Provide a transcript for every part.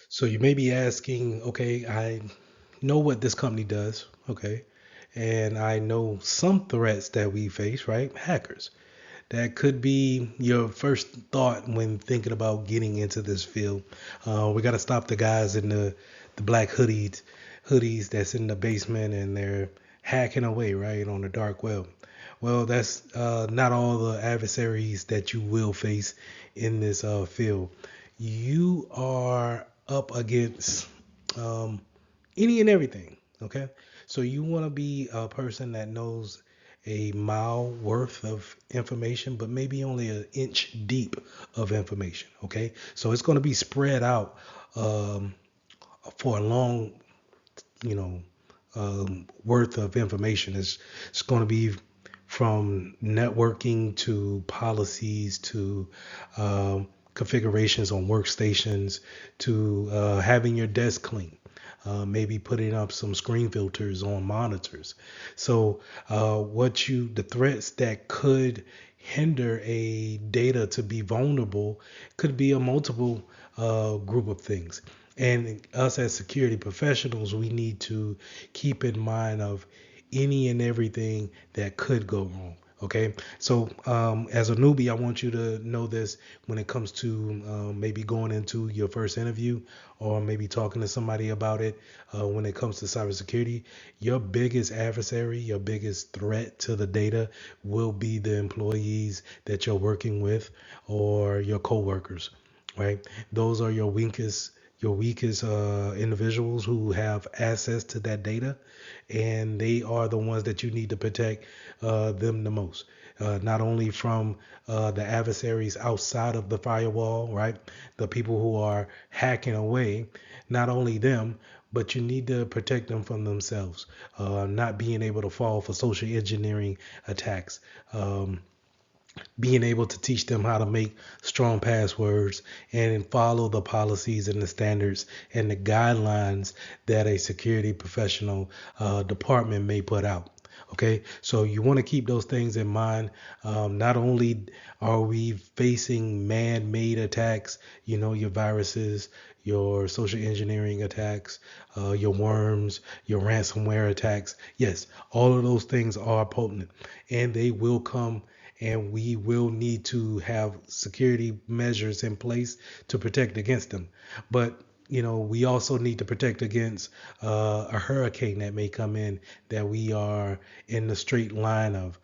So you may be asking, okay, I know what this company does, okay, and I know some threats that we face, right? Hackers. That could be your first thought when thinking about getting into this field. We got to stop the guys in the black hoodies that's in the basement and they're hacking away, right, on the dark web. Well, that's not all the adversaries that you will face in this field. You are up against um, any and everything. Okay, so you want to be a person that knows a mile worth of information, but maybe only an inch deep of information. Okay, so it's going to be spread out um, for a long, you know, worth of information. It's going to be from networking to policies to configurations on workstations to having your desk clean. Maybe putting up some screen filters on monitors. So, the threats that could hinder a data to be vulnerable could be a multiple group of things. And us as security professionals, we need to keep in mind of any and everything that could go wrong. Okay, so as a newbie, I want you to know this when it comes to maybe going into your first interview or maybe talking to somebody about it. When it comes to cybersecurity, your biggest adversary, your biggest threat to the data will be the employees that you're working with or your coworkers, right? Those are your weakest individuals who have access to that data, and they are the ones that you need to protect them the most. Not only from the adversaries outside of the firewall, right? The people who are hacking away, not only them, but you need to protect them from themselves, not being able to fall for social engineering attacks. Being able to teach them how to make strong passwords and follow the policies and the standards and the guidelines that a security professional department may put out. Okay, so you want to keep those things in mind. Not only are we facing man-made attacks, your viruses, your social engineering attacks, your worms, your ransomware attacks. Yes, all of those things are potent and they will come, and we will need to have security measures in place to protect against them. But we also need to protect against a hurricane that may come in that we are in the straight line of.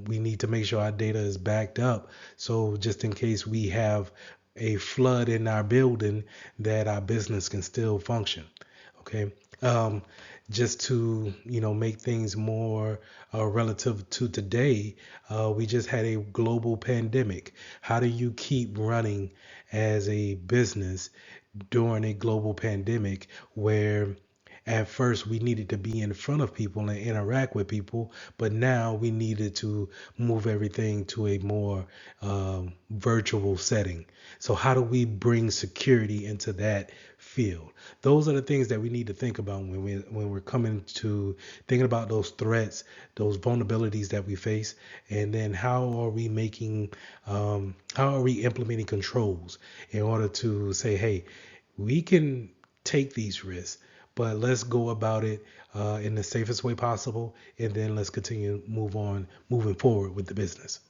We need to make sure our data is backed up. So just in case we have a flood in our building, that our business can still function. Okay. Um, just to make things more relative to today, we just had a global pandemic. How do you keep running as a business during a global pandemic where at first we needed to be in front of people and interact with people, but now we needed to move everything to a more virtual setting? So how do we bring security into that field? Those are the things that we need to think about when we're coming to thinking about those threats, those vulnerabilities that we face, and then how are we implementing controls in order to say, hey, we can take these risks, but let's go about it in the safest way possible, and then let's continue moving forward with the business.